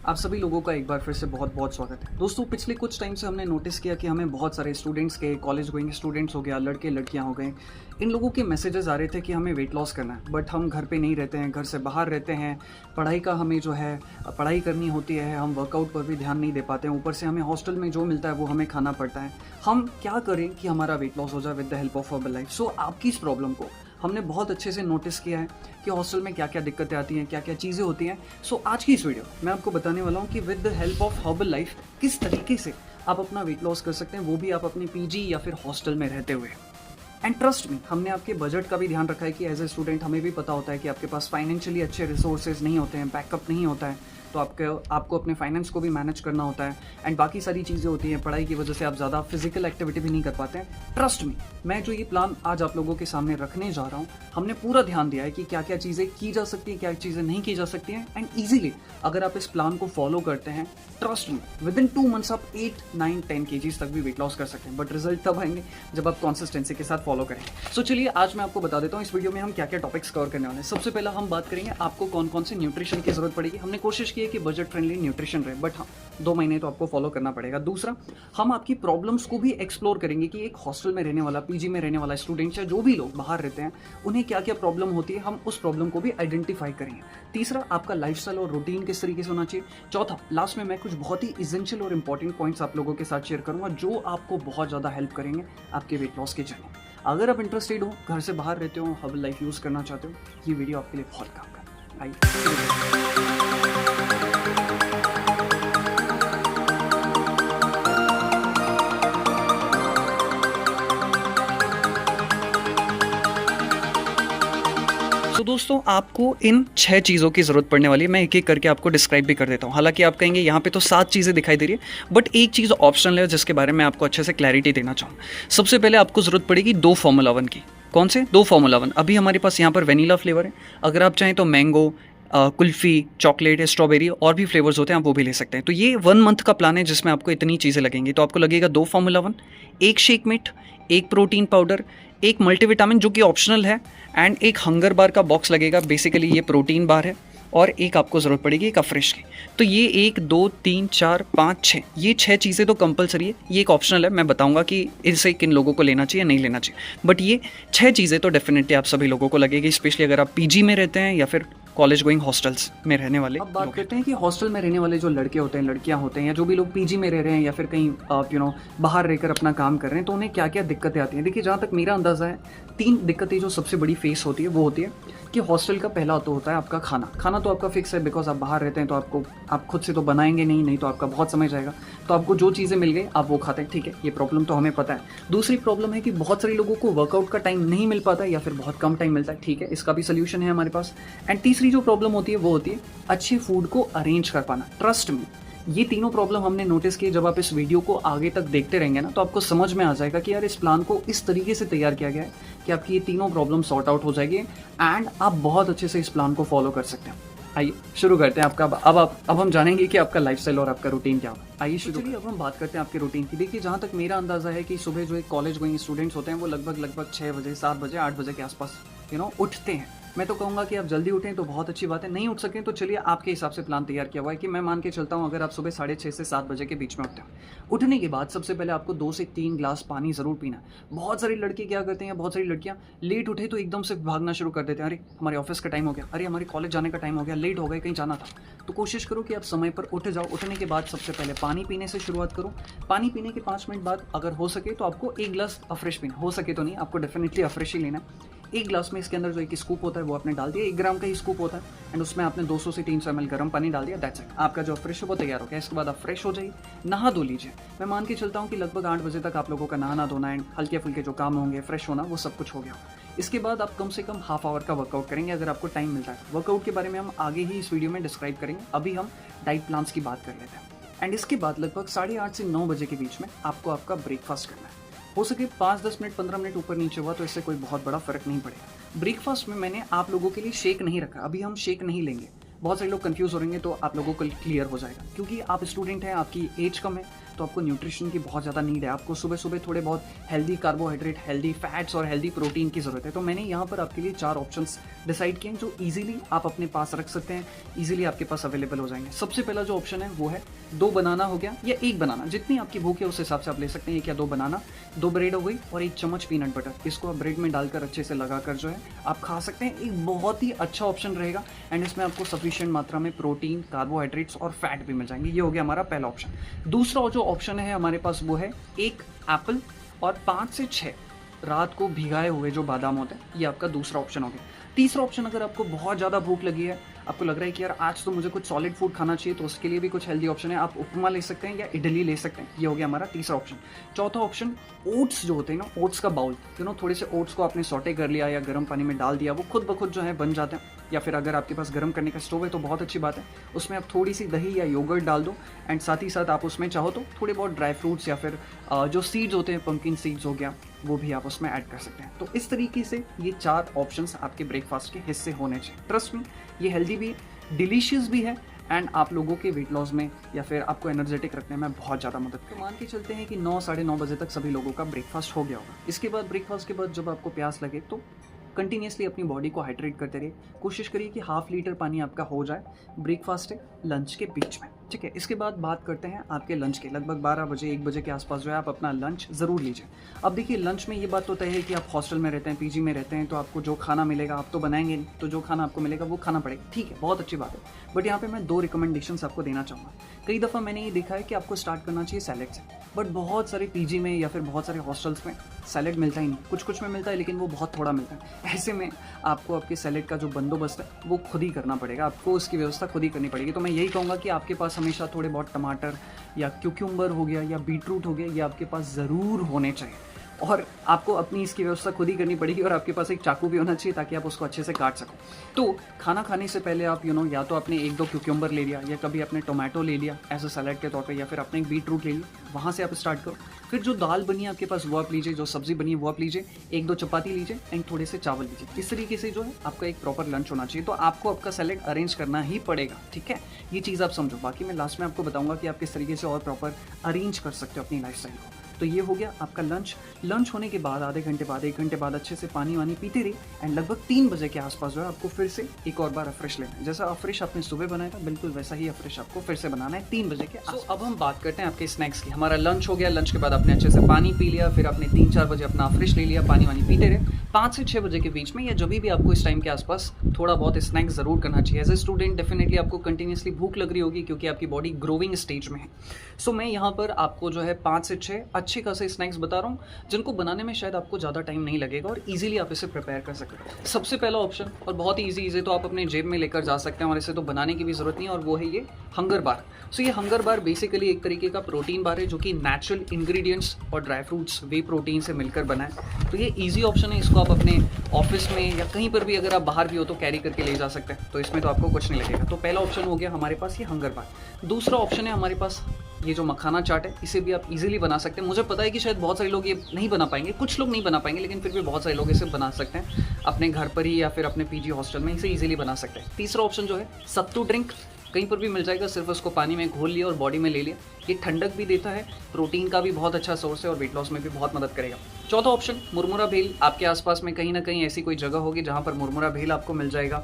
आप सभी लोगों का एक बार फिर से बहुत बहुत स्वागत है। दोस्तों, पिछले कुछ टाइम से हमने नोटिस किया कि हमें बहुत सारे स्टूडेंट्स के, कॉलेज गोइंग स्टूडेंट्स हो गया, लड़के लड़कियां हो गए, इन लोगों के मैसेजेस आ रहे थे कि हमें वेट लॉस करना है, बट हम घर पे नहीं रहते हैं, घर से बाहर रहते हैं, पढ़ाई का हमें जो है पढ़ाई करनी होती है, हम वर्कआउट पर भी ध्यान नहीं दे पाते हैं, ऊपर से हमें हॉस्टल में जो मिलता है वो हमें खाना पड़ता है। हम क्या करें कि हमारा वेट लॉस हो जाए with the help of herbal so आपकी इस प्रॉब्लम को हमने बहुत अच्छे से नोटिस किया है कि हॉस्टल में क्या क्या दिक्कतें आती हैं, क्या क्या चीज़ें होती हैं। सो आज की इस वीडियो मैं आपको बताने वाला हूँ कि with the help of herbal life किस तरीके से आप अपना वेट लॉस कर सकते हैं, वो भी आप अपने पीजी या फिर हॉस्टल में रहते हुए। एंड ट्रस्ट मी, हमने आपके बजट का भी ध्यान रखा है कि एज ए स्टूडेंट हमें भी पता होता है कि आपके पास फाइनेंशियली अच्छे रिसोर्सेज नहीं होते हैं, बैकअप नहीं होता है, तो आपको अपने फाइनेंस को भी मैनेज करना होता है एंड बाकी सारी चीज़ें होती हैं। पढ़ाई की वजह से आप ज़्यादा फिजिकल एक्टिविटी भी नहीं कर पाते हैं। ट्रस्ट मी, मैं जो ये प्लान आज आप लोगों के सामने रखने जा रहा हूँ, हमने पूरा ध्यान दिया है कि क्या क्या चीज़ें की जा सकती हैं, क्या चीज़ें नहीं की जा सकती हैं। एंड ईजिली अगर आप इस प्लान को फॉलो करते हैं, trust me, with in 2 months आप 8, 9, 10 kgs तक भी वेट लॉस कर सकते हैं। बट रिजल्ट तब आएंगे जब आप कॉन्सिस्टेंसी के साथ फॉलो करें। सो चलिए आज मैं आपको बता देता हूँ इस वीडियो में हम क्या क्या टॉपिक्स कवर करने वाले हैं। सबसे पहला हम बात करेंगे आपको कौन कौन से न्यूट्रिशन की जरूरत पड़ेगी। हमने कोशिश की है कि बजट फ्रेंडली न्यूट्रिशन रहे, बट हाँ 2 महीने तो आपको फॉलो करना पड़ेगा। दूसरा, हम आपकी प्रॉब्लम्स को भी एक्सप्लोर करेंगे कि एक हॉस्टल में रहने वाला, पीजी में रहने वाला स्टूडेंट या जो भी लोग बाहर रहते हैं, उन्हें क्या क्या प्रॉब्लम होती है, हम उस प्रॉब्लम को भी आइडेंटिफाई करेंगे। तीसरा, आपका लाइफस्टाइल और रूटीन किस तरीके से होना चाहिए। चौथा, लास्ट में मैं कुछ बहुत ही इसेंशियल और इंपॉर्टेंट पॉइंट्स आप लोगों के साथ शेयर करूंगा जो आपको बहुत ज़्यादा हेल्प करेंगे आपके वेट लॉस के जर्नी। अगर आप इंटरेस्टेड हो, घर से बाहर रहते हो, हर्बल लाइफ यूज़ करना चाहते हो, ये वीडियो आपके लिए बहुत काम का। आइए। तो दोस्तों, आपको इन 6 चीज़ों की ज़रूरत पड़ने वाली है। मैं एक एक करके आपको डिस्क्राइब भी कर देता हूँ। हालांकि आप कहेंगे यहाँ पे तो 7 चीज़ें दिखाई दे रही है, बट एक चीज़ ऑप्शनल है जिसके बारे में आपको अच्छे से क्लैरिटी देना चाहूँ। सबसे पहले आपको ज़रूरत पड़ेगी 2 फार्मूला 1 की। कौन से 2 फार्मूला 1? अभी हमारे पास यहाँ पर वेनीला फ्लेवर है, अगर आप चाहें तो मैंगो, कुल्फ़ी, चॉकलेट, स्ट्रॉबेरी और भी फ्लेवर्स होते हैं, आप वो भी ले सकते हैं। तो ये 1 मंथ का प्लान है जिसमें आपको इतनी चीज़ें लगेंगी। तो आपको लगेगा 2 फार्मूला 1, 1 शेक मिट, 1 प्रोटीन पाउडर, 1 मल्टीविटामिन जो कि ऑप्शनल है, एंड 1 हंगर बार का बॉक्स लगेगा। बेसिकली ये प्रोटीन बार है, और एक आपको ज़रूरत पड़ेगी एक अफ्रेश की। तो ये 1, 2, 3, 4, 5, 6, ये 6 चीज़ें तो कंपलसरी है। ये एक ऑप्शनल है, मैं बताऊंगा कि इनसे किन लोगों को लेना चाहिए, नहीं लेना चाहिए। बट ये 6 चीज़ें तो डेफिनेटली आप सभी लोगों को लगेगी, स्पेशली अगर आप पीजी में रहते हैं या फिर कॉलेज गोइंग हॉस्टल्स में रहने वाले। अब बात करते हैं कि हॉस्टल में रहने वाले जो लड़के होते हैं, लड़कियां होते हैं, या जो भी लोग पीजी में रह रहे हैं या फिर कहीं बाहर रहकर अपना काम कर रहे हैं, तो उन्हें क्या क्या दिक्कतें आती हैं। देखिए, जहाँ तक मेरा अंदाज़ा है, 3 दिक्कतें जो सबसे बड़ी फेस होती है वो होती है कि हॉस्टल का पहला तो होता है आपका खाना। खाना तो आपका फिक्स है, बिकॉज आप बाहर रहते हैं, तो आप खुद से तो बनाएंगे नहीं तो आपका बहुत समय जाएगा। तो आपको जो चीज़ें मिल गई आप वो खाते हैं, ठीक है, ये प्रॉब्लम तो हमें पता है। दूसरी प्रॉब्लम है कि बहुत सारे लोगों को वर्कआउट का टाइम नहीं मिल पाता है या फिर बहुत कम टाइम मिलता है, ठीक है, इसका भी सोल्यूशन है हमारे पास। एंड तीसरी जो प्रॉब्लम होती है वो होती है अच्छे फूड को अरेंज कर पाना। ट्रस्ट मी, ये तीनों प्रॉब्लम हमने नोटिस की। जब आप इस वीडियो को आगे तक देखते रहेंगे ना, तो आपको समझ में आ जाएगा कि यार इस प्लान को इस तरीके से तैयार किया गया है कि आपकी ये तीनों प्रॉब्लम सॉर्ट आउट हो जाएगी एंड आप बहुत अच्छे से इस प्लान को फॉलो कर सकते हैं। आइए शुरू करते हैं आपका। अब हम जानेंगे कि आपका लाइफस्टाइल और आपका रूटीन क्या होगा। आइए शुरू करिए। अब हम बात करते हैं आपके रूटीन की। देखिए, जहाँ तक मेरा अंदाजा है कि सुबह जो एक कॉलेज गोइंग स्टूडेंट्स होते हैं वो लगभग 6 बजे, 7 बजे, 8 बजे के आसपास उठते हैं। मैं तो कहूँगा कि आप जल्दी उठें तो बहुत अच्छी बात है, नहीं उठ सकें तो चलिए आपके हिसाब से प्लान तैयार किया हुआ है कि मैं मान के चलता हूँ अगर आप सुबह 6:30 से 7 बजे के बीच में उठते हैं। उठने के बाद सबसे पहले आपको 2 से 3 ग्लास पानी ज़रूर पीना है। बहुत सारे लड़के क्या करते हैं, बहुत सारी लड़कियाँ लेट उठे तो एकदम से भागना शुरू कर देते हैं, अरे हमारे ऑफिस का टाइम हो गया, अरे हमारे कॉलेज जाने का टाइम हो गया, लेट हो गए, कहीं जाना था। तो कोशिश करो कि आप समय पर उठ जाओ। उठने के बाद सबसे पहले पानी पीने से शुरुआत करो। पानी पीने के 5 मिनट बाद अगर हो सके तो आपको 1 ग्लास अफ्रेश पीना, हो सके तो नहीं, आपको डेफिनेटली अफ्रेश ही लेना है। 1 ग्लास में इसके अंदर जो 1 स्कूप होता है वो आपने डाल दिया, 1 ग्राम का ही स्कूप होता है, एंड उसमें आपने 200 से 300 ml गर्म पानी डाल दिया। दैट्स इट, आपका जो फ्रेश है वो तैयार हो गया। इसके बाद आप फ्रेश हो जाइए, नहा धो लीजिए। मैं मान के चलता हूँ कि लगभग 8 बजे तक आप लोगों का नहाना धोना एंड हल्के फुल्के जो काम होंगे, फ्रेश होना, वो सब कुछ हो गया। इसके बाद आप कम से कम हाफ आवर का वर्कआउट करेंगे अगर आपको टाइम मिलता है। वर्कआउट के बारे में हम आगे ही इस वीडियो में डिस्क्राइब करेंगे, अभी हम डाइट प्लान्स की बात कर लेते हैं। एंड इसके बाद लगभग 8:30 से 9 बजे के बीच में आपको आपका ब्रेकफास्ट करना है। हो सके 5-10 मिनट, 15 मिनट ऊपर नीचे हुआ तो इससे कोई बहुत बड़ा फर्क नहीं पड़ेगा। ब्रेकफास्ट में मैंने आप लोगों के लिए शेक नहीं रखा, अभी हम शेक नहीं लेंगे। बहुत सारे लोग कंफ्यूज हो रहे हैं, तो आप लोगों को क्लियर हो जाएगा, क्योंकि आप स्टूडेंट हैं, आपकी एज कम है, तो आपको न्यूट्रिशन की बहुत ज़्यादा नीड है, आपको सुबह सुबह थोड़े बहुत हेल्दी कार्बोहाइड्रेट, हेल्दी फैट्स और हेल्दी प्रोटीन की ज़रूरत है। तो मैंने यहाँ पर आपके लिए 4 ऑप्शंस डिसाइड किए हैं जो ईजिली आप अपने पास रख सकते हैं, ईजिली आपके पास अवेलेबल हो जाएंगे। सबसे पहला जो ऑप्शन है वो है 2 बनाना हो गया या 1 बनाना, जितनी आपकी भूख है उस हिसाब से आप ले सकते हैं। 1 या 2 बनाना, 2 ब्रेड हो गई और 1 चम्मच पीनट बटर। इसको आप ब्रेड में डालकर अच्छे से लगाकर जो है आप खा सकते हैं। एक बहुत ही अच्छा ऑप्शन रहेगा एंड इसमें आपको सफिशिएंट मात्रा में प्रोटीन, कार्बोहाइड्रेट्स और फैट भी मिल जाएंगे। ये हो गया हमारा पहला ऑप्शन। दूसरा जो ऑप्शन है हमारे पास वो है 1 एप्पल और 5 से 6 रात को भिगाए हुए जो बादाम होते हैं, ये आपका दूसरा ऑप्शन हो गया। तीसरा ऑप्शन, अगर आपको बहुत ज़्यादा भूख लगी है, आपको लग रहा है कि यार आज तो मुझे कुछ सॉलिड फूड खाना चाहिए, तो उसके लिए भी कुछ हेल्दी ऑप्शन है। आप उपमा ले सकते हैं या इडली ले सकते हैं। ये हो गया हमारा तीसरा ऑप्शन। चौथा ऑप्शन, ओट्स जो होते हैं ना, ओट्स का बाउल, थोड़े से ओट्स को आपने सॉटे कर लिया या गर्म पानी में डाल दिया, वो खुद ब खुद जो है बन जाते हैं। या फिर अगर आपके पास गर्म करने का स्टोव है तो बहुत अच्छी बात है, उसमें आप थोड़ी सी दही या योगर्ट डाल दो एंड साथ ही साथ आप उसमें चाहो तो थोड़े बहुत ड्राई फ्रूट्स या फिर जो सीड्स होते हैं, पंपकिन सीड्स हो गया, वो भी आप उसमें ऐड कर सकते हैं। तो इस तरीके से ये 4 ऑप्शंस आपके ब्रेकफास्ट के हिस्से होने चाहिए। ट्रस्ट मी, ये हेल्दी भी, डिलीशियस भी है एंड आप लोगों के वेट लॉस में या फिर आपको एनर्जेटिक रखने में बहुत ज़्यादा मदद करें। तो मान के चलते हैं कि 9 साढ़े 9 बजे तक सभी लोगों का ब्रेकफास्ट हो गया होगा। इसके बाद ब्रेकफास्ट के बाद जब आपको प्यास लगे तो कंटिन्यूसली अपनी बॉडी को हाइड्रेट करते रहिए। कोशिश करिए कि ½ लीटर पानी आपका हो जाए ब्रेकफास्ट से लंच के बीच में, ठीक है। इसके बाद बात करते हैं आपके लंच के। लगभग 12 बजे 1 बजे के आसपास जो है आप अपना लंच ज़रूर लीजिए। अब देखिए, लंच में ये बात तो तय है कि आप हॉस्टल में रहते हैं, पीजी में रहते हैं, तो आपको जो खाना मिलेगा आप तो बनाएंगे नहीं, तो जो खाना आपको मिलेगा वो खाना पड़ेगा, ठीक है, बहुत अच्छी बात है। बट यहाँ पे मैं 2 रिकमेंडेशंस आपको देना चाहूँगा। कई दफ़ा मैंने ये देखा है कि आपको स्टार्ट करना चाहिए सैलेड से, बट बहुत सारे पीजी में या फिर बहुत सारे हॉस्टल्स में सैलेड मिलता ही नहीं। कुछ कुछ में मिलता है लेकिन वो बहुत थोड़ा मिलता है। ऐसे में आपको आपके सैलेड का जो बंदोबस्त है वो खुद ही करना पड़ेगा, आपको उसकी व्यवस्था खुद ही करनी पड़ेगी। तो मैं यही कहूँगा कि आपके पास हमेशा थोड़े बहुत टमाटर या क्यूक्यूम्बर हो गया या बीटरूट हो गया, ये आपके पास ज़रूर होने चाहिए और आपको अपनी इसकी व्यवस्था खुद ही करनी पड़ेगी। और आपके पास एक चाकू भी होना चाहिए ताकि आप उसको अच्छे से काट सको। तो खाना खाने से पहले आप या तो आपने 1-2 क्यूक्यूम्बर ले लिया या कभी आपने टोमेटो ले लिया एज अ सैलेड के तौर पे, या फिर आपने एक बीटरूट ले लिया, वहाँ से आप स्टार्ट करो। फिर जो दाल बनी है आपके पास वो आप लीजिए, जो सब्ज़ी बनी है वो आप लीजिए, 1-2 चपाती लीजिए एंड थोड़े से चावल लीजिए। इस तरीके से जो है आपका एक प्रॉपर लंच होना चाहिए। तो आपको आपका सैलेड अरेंज करना ही पड़ेगा, ठीक है, ये चीज़ आप समझो। बाकी मैं लास्ट में आपको बताऊँगा कि आप किस तरीके से और प्रॉपर अरेंज कर सकते हो अपनी लाइफस्टाइल को। तो ये हो गया आपका लंच। लंच होने के बाद आधे घंटे बाद 1 घंटे बाद अच्छे से पानी वानी पीते रहिए एंड लगभग 3 बजे के आसपास जो है आपको फिर से एक और बार अफ्रेश लेना है। जैसा अफ्रेश आपने सुबह बनाया था बिल्कुल वैसा ही अफ्रेश आपको फिर से बनाना है 3 बजे के आसपास। अब हम बात करते हैं आपके स्नैक्स की। हमारा लंच हो गया, लंच के बाद आपने अच्छे से पानी पी लिया, फिर आपने 3-4 बजे अपना अफ्रेश ले लिया, पानी वानी पीते रहे। 5 से 6 बजे के बीच में या जब भी आपको इस टाइम के आसपास थोड़ा बहुत स्नैक्स ज़रूर करना चाहिए। एज ए स्टूडेंट डेफिनेटली आपको कंटिन्यूसली भूख लग रही होगी क्योंकि आपकी बॉडी ग्रोइंग स्टेज में है। सो मैं यहाँ पर आपको जो है 5 से 6 अच्छे खासे स्नैक्स बता रहा हूँ जिनको बनाने में शायद आपको ज़्यादा टाइम नहीं लगेगा और इजीली आप इसे प्रिपेयर कर सकते हैं। सबसे पहला ऑप्शन और बहुत ही इजी तो आप अपने जेब में लेकर जा सकते हैं और इसे तो बनाने की भी ज़रूरत नहीं है, और वो है ये हंगर बार। सो ये हंगर बार बेसिकली एक तरीके का प्रोटीन बार है जो कि नेचुरल इंग्रेडिएंट्स और ड्राई फ्रूट्स वे प्रोटीन से मिलकर बना है। तो ये ईजी ऑप्शन है, इसको आप अपने ऑफिस में या कहीं पर भी अगर आप बाहर भी हो तो कैरी करके ले जा सकते हैं, तो इसमें तो आपको कुछ नहीं लगेगा। तो पहला ऑप्शन हो गया हमारे पास ये हंगर बार। दूसरा ऑप्शन है हमारे पास ये जो मखाना चाट है, इसे भी आप इजीली बना सकते हैं। मुझे पता है कि शायद बहुत सारे लोग ये नहीं बना पाएंगे, कुछ लोग नहीं बना पाएंगे, लेकिन फिर भी बहुत सारे लोग इसे बना सकते हैं अपने घर पर ही या फिर अपने पीजी हॉस्टल में इसे इजीली बना सकते हैं। तीसरा ऑप्शन जो है सत्तू ड्रिंक, कहीं पर भी मिल जाएगा, सिर्फ उसको पानी में घोल लिया और बॉडी में ले लिया। ये ठंडक भी देता है, प्रोटीन का भी बहुत अच्छा सोर्स है और वेट लॉस में भी बहुत मदद करेगा। चौथा ऑप्शन मुरमुरा भेल। आपके आसपास में कहीं ना कहीं ऐसी कोई जगह होगी जहाँ पर मुरमुरा भेल आपको मिल जाएगा।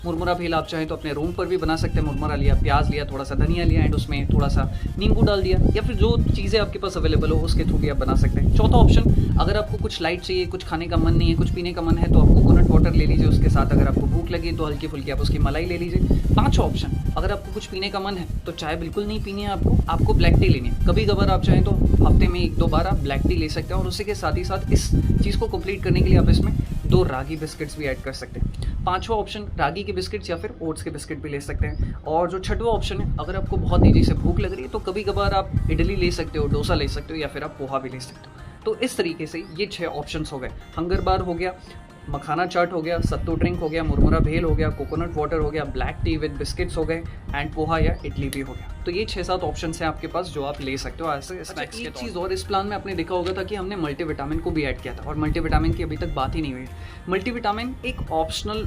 मुरमुरा भेल आप चाहें तो अपने रूम पर भी बना सकते हैं। मुरमुरा लिया, प्याज लिया, थोड़ा सा धनिया लिया एंड उसमें थोड़ा सा नींबू डाल दिया, या फिर जो चीज़ें आपके पास अवेलेबल हो उसके थ्रू भी आप बना सकते हैं। चौथा ऑप्शन, अगर आपको कुछ लाइट चाहिए, कुछ खाने का मन नहीं है, कुछ पीने का मन है, तो आप कोकोनट वाटर ले लीजिए। उसके साथ अगर आपको भूख लगी तो हल्की फुल्की आप उसकी मलाई ले लीजिए। पांचवा ऑप्शन, अगर आपको कुछ पीने का मन है तो चाय बिल्कुल नहीं पीनी है आपको ब्लैक टी लेनी है। कभी कभार आप चाहें तो हफ्ते में 1-2 बार आप ब्लैक टी ले सकते हैं और उसी के साथ ही साथ इस चीज़ को कंप्लीट करने के लिए आप इसमें 2 रागी बिस्किट्स भी ऐड कर सकते हैं। पांचवा ऑप्शन, रागी के बिस्किट्स या फिर ओट्स के बिस्किट भी ले सकते हैं। और जो छठवा ऑप्शन है, अगर आपको बहुत तेज़ी से भूख लग रही है तो कभी कभार आप इडली ले सकते हो, डोसा ले सकते हो, या फिर आप पोहा भी ले सकते हो। तो इस तरीके से ये 6 ऑप्शंस हो गए। हंगर बार हो गया, मखाना चाट हो गया, सत्तू ड्रिंक हो गया, मुरमुरा भेल हो गया, कोकोनट वाटर हो गया, ब्लैक टी विद बिस्किट्स हो गए एंड पोहा या इडली भी हो गया। तो तो ये 6-7 ऑप्शन हैं आपके पास जो आप ले सकते हो ऐसे स्नैक्स के चीज़। और इस प्लान में आपने देखा होगा था कि हमने मल्टीविटामिन को भी ऐड किया था, और मल्टीविटामिन की अभी तक बात ही नहीं हुई। मल्टीविटामिन एक ऑप्शनल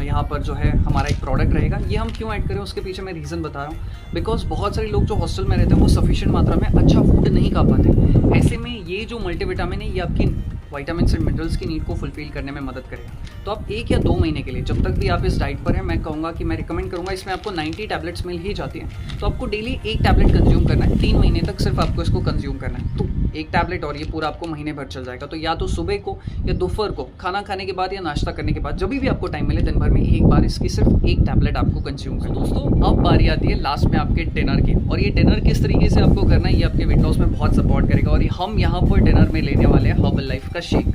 यहाँ पर जो है हमारा एक प्रोडक्ट रहेगा। ये हम क्यों ऐड करें उसके पीछे मैं रीज़न बता रहा हूँ। बिकॉज बहुत सारे लोग जो हॉस्टल में रहते हैं वो सफिशिएंट मात्रा में अच्छा फूड नहीं खा पाते। ऐसे में ये जो मल्टीविटामिन है ये आपकी विटामिन्स एंड मिनरल्स की नीड को फुलफिल करने में मदद करेगा। तो आप 1 या 2 महीने के लिए, जब तक भी आप इस डाइट पर हैं, मैं कहूँगा कि मैं रिकमेंड करूँगा, इसमें आपको 90 टैबलेट्स मिल ही जाती हैं, तो आपको डेली 1 टैबलेट कंज्यूम करना है। 3 महीने तक सिर्फ आपको इसको कंज्यूम करना है। तो 1 टैबलेट और ये पूरा आपको महीने भर चल जाएगा। तो या तो सुबह को या दोपहर को खाना खाने के बाद या नाश्ता करने के बाद, जब भी आपको टाइम मिले दिन भर में, एक बार इसकी सिर्फ 1 टैबलेट आपको कंज्यूम करना है। दोस्तों अब बारी आती है लास्ट में आपके डिनर की, और ये डिनर किस तरीके से आपको करना है ये आपके वेट लॉस में बहुत सपोर्ट करेगा। और हम यहाँ पर डिनर में लेने वाले हैं हर्बल लाइफ का शेक।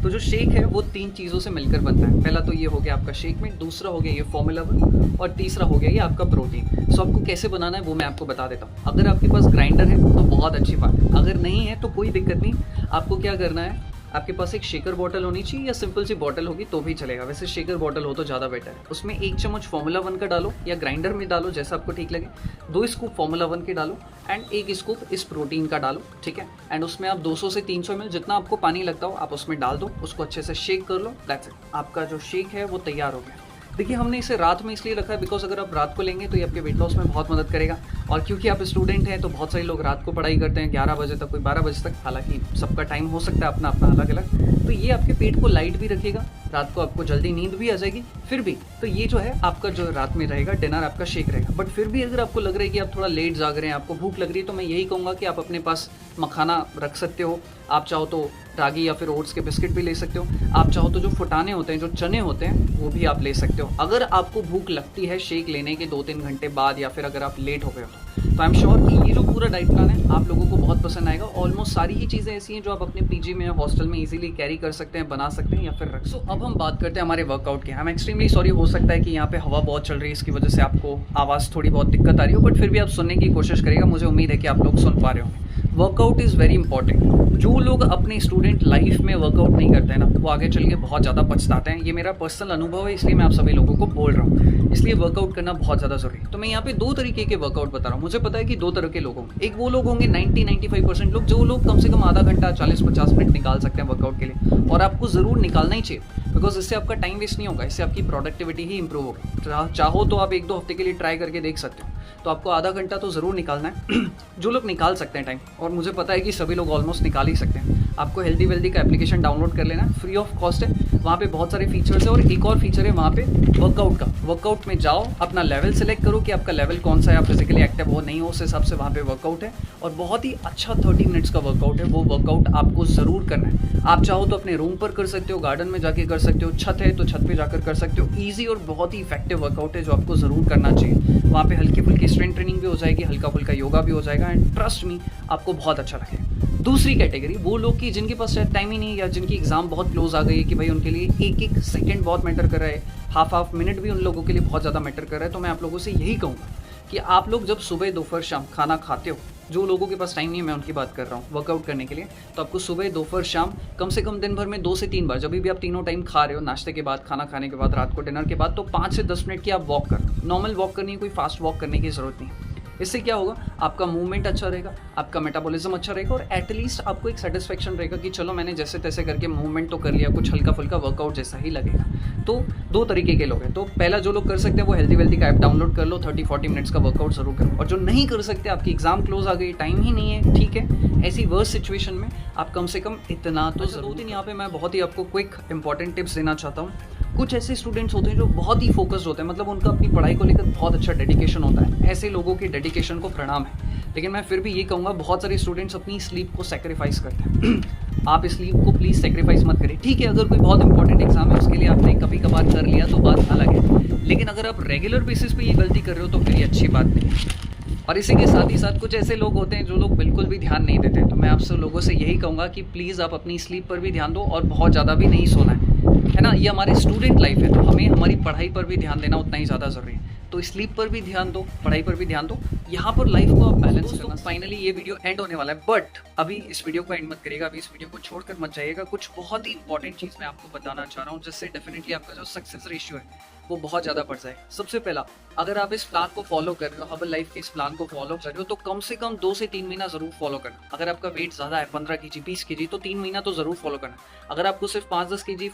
तो जो शेक है वो 3 चीज़ों से मिलकर बनता है। पहला तो ये हो गया आपका शेक में, दूसरा हो गया ये फॉर्मूला 1, और तीसरा हो गया ये आपका प्रोटीन। सो आपको कैसे बनाना है वो मैं आपको बता देता हूँ। अगर आपके पास ग्राइंडर है तो बहुत अच्छी बात है, अगर नहीं है तो कोई दिक्कत नहीं। आपको क्या करना है, आपके पास एक शेकर बॉटल होनी चाहिए, या सिंपल सी बॉटल होगी तो भी चलेगा। वैसे शेकर बॉटल हो तो ज़्यादा बेटर है। उसमें 1 चम्मच फॉर्मूला 1 का डालो, या ग्राइंडर में डालो जैसा आपको ठीक लगे। 2 स्कूप फॉर्मूला 1 के डालो एंड 1 स्कूप इस प्रोटीन का डालो, ठीक है। एंड उसमें आप 200 से 300 ml जितना आपको पानी लगता हो आप उसमें डाल दो, उसको अच्छे से शेक कर लो। दैट्स इट, आपका जो शेक है वो तैयार हो गया। देखिए हमने इसे रात में इसलिए रखा है बिकॉज अगर आप रात को लेंगे तो ये आपके वेट लॉस में बहुत मदद करेगा। और क्योंकि आप स्टूडेंट हैं तो बहुत सारे लोग रात को पढ़ाई करते हैं 11 बजे तक, कोई 12 बजे तक, हालांकि सबका टाइम हो सकता है अपना अपना अलग अलग। तो ये आपके पेट को लाइट भी रखेगा, रात को आपको जल्दी नींद भी आ जाएगी। फिर भी तो ये जो है आपका जो रात में रहेगा डिनर आपका शेक रहेगा। बट फिर भी अगर आपको लग रहा है कि आप थोड़ा लेट जाग रहे हैं, आपको भूख लग रही है, तो मैं यही कहूँगा कि आप अपने पास मखाना रख सकते हो। आप चाहो तो रागी या फिर ओट्स के बिस्किट भी ले सकते हो। आप चाहो तो जो फुटाने होते हैं, जो चने होते हैं, वो भी आप ले सकते हो। अगर आपको भूख लगती है शेक लेने के 2-3 घंटे बाद, या फिर अगर आप लेट हो गए हो, तो आई एम श्योर कि ये जो पूरा डाइट प्लान है आप लोगों को बहुत पसंद आएगा। ऑलमोस्ट सारी ही चीज़ें ऐसी हैं जो आप अपने पीजी में या हॉस्टल में इजीली कैरी कर सकते हैं, बना सकते हैं या फिर रख। सो अब हम बात करते हैं हमारे वर्कआउट की। आई एम एक्सट्रीमली सॉरी, हो सकता है कि यहाँ पे हवा बहुत चल रही है, इसकी वजह से आपको आवाज़ थोड़ी बहुत दिक्कत आ रही हो, बट फिर भी आप सुनने की कोशिश करिएगा। मुझे उम्मीद है कि आप लोग सुन पा रहे होंगे। Workout is very important. जो लोग अपने स्टूडेंट लाइफ में वर्कआउट नहीं करते हैं ना, वो आगे चल के बहुत ज़्यादा पछताते हैं। ये मेरा पर्सनल अनुभव है, इसलिए मैं आप सभी लोगों को बोल रहा हूँ। इसलिए वर्कआउट करना बहुत ज़्यादा ज़रूरी है। तो मैं यहाँ पे 2 तरीके के वर्कआउट बता रहा हूँ। मुझे पता है कि 2 तरह के लोग होंगे। एक वो लोग होंगे 90-95% लोग, जो लोग कम से कम आधा घंटा 40-50 मिनट निकाल सकते हैं वर्कआउट के लिए, और आपको ज़रूर निकालना ही चाहिए। बिकॉज इससे आपका टाइम वेस्ट नहीं होगा, इससे आपकी प्रोडक्टिविटी ही इंप्रूव होगी। चाहो तो आप 1-2 हफ्ते के लिए ट्राई करके देख सकते हो। तो आपको आधा घंटा तो ज़रूर निकालना है। जो लोग निकाल सकते हैं टाइम, और मुझे पता है कि सभी लोग ऑलमोस्ट निकाल ही सकते हैं, आपको हेल्दी वेल्दी का एप्लीकेशन डाउनलोड कर लेना, फ्री ऑफ कॉस्ट है। वहाँ पे बहुत सारे फीचर्स है, और एक और फीचर है वहाँ पे वर्कआउट का। वर्कआउट में जाओ, अपना लेवल सेलेक्ट करो कि आपका लेवल कौन सा है, आप फिजिकली एक्टिव हो नहीं हो, उस हिसाब से वहाँ पे वर्कआउट है। और बहुत ही अच्छा 30 मिनट्स का वर्कआउट है। वो वर्कआउट आपको ज़रूर करना है। आप चाहो तो अपने रूम पर कर सकते हो, गार्डन में जाके कर सकते हो, छत है तो छत पे जाकर कर सकते हो। ईजी और बहुत ही इफेक्टिव वर्कआउट है जो आपको ज़रूर करना चाहिए। वहाँ पे हल्की फुल्की स्ट्रेंथ ट्रेनिंग भी हो जाएगी, हल्का फुल्का योगा भी हो जाएगा, एंड ट्रस्ट मी आपको बहुत अच्छा लगेगा। दूसरी कैटेगरी वो लोग की जिनके पास शायद टाइम ही नहीं, या जिनकी एग्जाम बहुत क्लोज आ गई है कि भाई उनके लिए 1-1 सेकंड बहुत मैटर कर रहा है, हाफ मिनट भी उन लोगों के लिए बहुत ज़्यादा मैटर कर रहा है। तो मैं आप लोगों से यही कहूँगा कि आप लोग जब सुबह दोपहर शाम खाना खाते हो, जो लोगों के पास टाइम नहीं है मैं उनकी बात कर रहा हूँ वर्कआउट करने के लिए, तो आपको सुबह दोपहर शाम कम से कम दिन भर में 2 से 3 बार, जब भी आप तीनों टाइम खा रहे हो, नाश्ते के बाद, खाना खाने के बाद, रात को डिनर के बाद, तो 5 से 10 मिनट की आप वॉक कर। नॉर्मल वॉक करनी है, कोई फास्ट वॉक करने की ज़रूरत नहीं है। इससे क्या होगा, आपका मूवमेंट अच्छा रहेगा, आपका मेटाबॉलिज्म अच्छा रहेगा, और एटलीस्ट आपको एक सेटिस्फेक्शन रहेगा कि चलो मैंने जैसे तैसे करके मूवमेंट तो कर लिया, कुछ हल्का फुल्का वर्कआउट जैसा ही लगेगा। तो 2 तरीके के लोग हैं। तो पहला जो लोग कर सकते हैं वो हेल्दी वेल्दी का ऐप डाउनलोड कर लो, 30-40 मिनट्स का वर्कआउट जरूर करो। और जो नहीं कर सकते, आपकी एग्जाम क्लोज आ गई, टाइम ही नहीं है, ठीक है, ऐसी वर्स्ट सिचुएशन में आप कम से कम इतना तो जरूर। 2-3 यहाँ पे मैं बहुत ही आपको क्विक इंपॉर्टेंट टिप्स देना चाहता हूँ। कुछ ऐसे स्टूडेंट्स होते हैं जो बहुत ही फोकस्ड होते हैं, मतलब उनका अपनी पढ़ाई को लेकर बहुत अच्छा डेडिकेशन होता है। ऐसे लोगों के डेडिकेशन को प्रणाम है। लेकिन मैं फिर भी ये कहूँगा, बहुत सारे स्टूडेंट्स अपनी स्लीप को सेक्रीफाइस करते हैं। आप स्लीप को प्लीज़ सेक्रीफाइस मत करें। ठीक है, अगर कोई बहुत इंपॉर्टेंट एग्जाम है उसके लिए आपने कभी कभार कर लिया तो बात अलग है, लेकिन अगर आप रेगुलर बेसिस पे ये गलती कर रहे हो तो फिर ये अच्छी बात नहीं है। और इसी के साथ ही साथ कुछ ऐसे लोग होते हैं जो लोग बिल्कुल भी ध्यान नहीं देते। तो मैं आप सब लोगों से यही कहूँगा कि प्लीज़ आप अपनी स्लीप पर भी ध्यान दो, और बहुत ज़्यादा भी नहीं सोना है ना। ये हमारी स्टूडेंट लाइफ है, तो हमें हमारी पढ़ाई पर भी ध्यान देना उतना ही ज़्यादा ज़रूरी है। तो स्लीप पर भी ध्यान दो, पढ़ाई पर भी ध्यान दो, यहाँ पर लाइफ को आप बैलेंस करना। फाइनली ये वीडियो एंड होने वाला है, बट अभी इस वीडियो को एंड मत करिएगा, अभी इस वीडियो को छोड़कर मत जाइएगा। कुछ बहुत ही इंपॉर्टेंट चीज़ मैं आपको बताना चाह रहा हूँ, जिससे डेफिनेटली आपका जो सक्सेस रेशियो है वो बहुत ज़्यादा पड़ जाएगा। सबसे पहला, अगर आप इस प्लान को फॉलो कर रहे हो, हर्बल लाइफ के इस प्लान को फॉलो कर रहे हो, तो कम से कम 2 से 3 महीना ज़रूर फॉलो करना। अगर आपका वेट ज़्यादा है 15 केजी 20 केजी, तो 3 महीना तो ज़रूर फॉलो करना। अगर आपको सिर्फ 5-10 केजी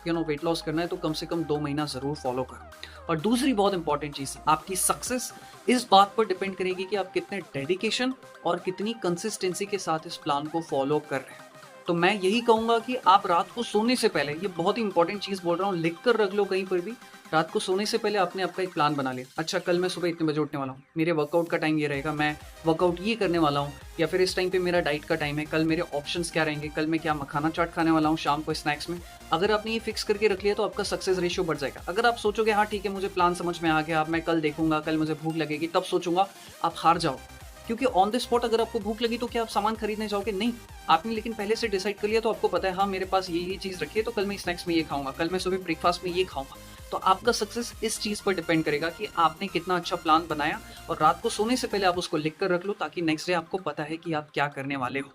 वेट लॉस करना है, तो कम से कम 2 महीना ज़रूर फॉलो करो। और दूसरी बहुत इंपॉर्टेंट चीज़, आपकी सक्सेस इस बात पर डिपेंड करेगी कि आप कितने डेडिकेशन और कितनी कंसिस्टेंसी के साथ इस प्लान को फॉलो कर रहे हैं। तो मैं यही कहूँगा कि आप रात को सोने से पहले, ये बहुत ही इंपॉर्टेंट चीज़ बोल रहा हूँ, लिख कर रख लो कहीं पर भी, रात को सोने से पहले आपने आपका एक प्लान बना लिया। अच्छा, कल मैं सुबह इतने बजे उठने वाला हूँ, मेरे वर्कआउट का टाइम ये रहेगा, मैं वर्कआउट ये करने वाला हूँ, या फिर इस टाइम पे मेरा डाइट का टाइम है, कल मेरे ऑप्शंस क्या रहेंगे, कल मैं क्या मखाना चाट खाने वाला हूँ शाम को स्नैक्स में। अगर आपने ये फिक्स करके रख लिया तो आपका सक्सेस रेशियो बढ़ जाएगा। अगर आप सोचोगे हाँ ठीक है मुझे प्लान समझ में आ गया, अब मैं कल देखूंगा, कल मुझे भूख लगेगी तब सोचूंगा, आप हार जाओ। क्योंकि ऑन द स्पॉट अगर आपको भूख लगी तो क्या आप सामान खरीदने जाओगे? नहीं, आपने लेकिन पहले से डिसाइड कर लिया, तो आपको पता है हाँ मेरे पास ये चीज़ रखी है, तो कल मैं स्नैक्स में ये खाऊंगा, कल मैं सुबह ब्रेकफास्ट में ये खाऊंगा। तो आपका सक्सेस इस चीज़ पर डिपेंड करेगा कि आपने कितना अच्छा प्लान बनाया, और रात को सोने से पहले आप उसको लिख कर रख लो, ताकि नेक्स्ट डे आपको पता है कि आप क्या करने वाले हो।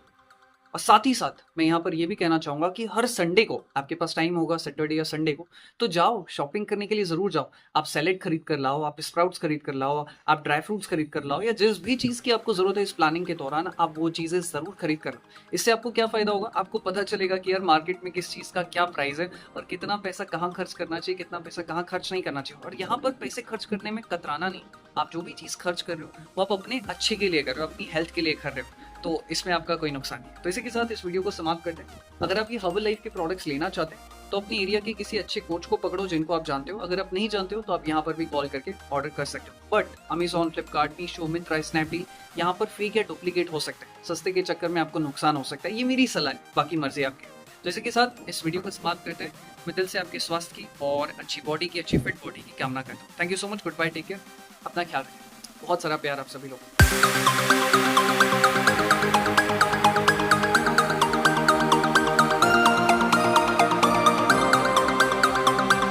और साथ ही साथ मैं यहाँ पर ये भी कहना चाहूँगा कि हर संडे को आपके पास टाइम होगा, सैटरडे या संडे को, तो जाओ शॉपिंग करने के लिए ज़रूर जाओ। आप सैलेड खरीद कर लाओ, आप स्प्राउट्स खरीद कर लाओ, आप ड्राई फ्रूट्स खरीद कर लाओ, या जिस भी चीज़ की आपको ज़रूरत है इस प्लानिंग के दौरान, आप वो चीज़ें ज़रूर खरीद कर लो। इससे आपको क्या फ़ायदा होगा? आपको पता चलेगा कि यार मार्केट में किस चीज़ का क्या प्राइस है, और कितना पैसा कहाँ खर्च करना चाहिए, कितना पैसा कहाँ खर्च नहीं करना चाहिए। और यहाँ पर पैसे खर्च करने में कतराना नहीं। आप जो भी चीज़ खर्च कर रहे हो वो आप अपने अच्छे के लिए कर रहे हो, अपनी हेल्थ के लिए कर रहे हो, तो इसमें आपका कोई नुकसान नहीं। तो इसी के साथ इस वीडियो को समाप्त करते हैं। अगर आप ये हर्बल लाइफ के प्रोडक्ट्स लेना चाहते हैं तो अपनी एरिया के किसी अच्छे कोच को पकड़ो जिनको आप जानते हो। अगर आप नहीं जानते हो तो आप यहाँ पर भी कॉल करके ऑर्डर कर सकते हो। But Amazon, Flipkart, Meesho, Myntra, Snapdeal, यहाँ पर फेक या डुप्लीकेट हो सकते हैं। सस्ते के चक्कर में आपको नुकसान हो सकता है, ये मेरी सलाह है, बाकी मर्जी आपकी। तो इसी के साथ इस वीडियो को समाप्त करते हैं। मैं दिल से आपके स्वास्थ्य की और अच्छी बॉडी की, अच्छी फिट बॉडी की कामना करता हूँ। Thank you so much, goodbye, take care, अपना ख्याल रखें। बहुत सारा प्यार आप सभी लोगों को।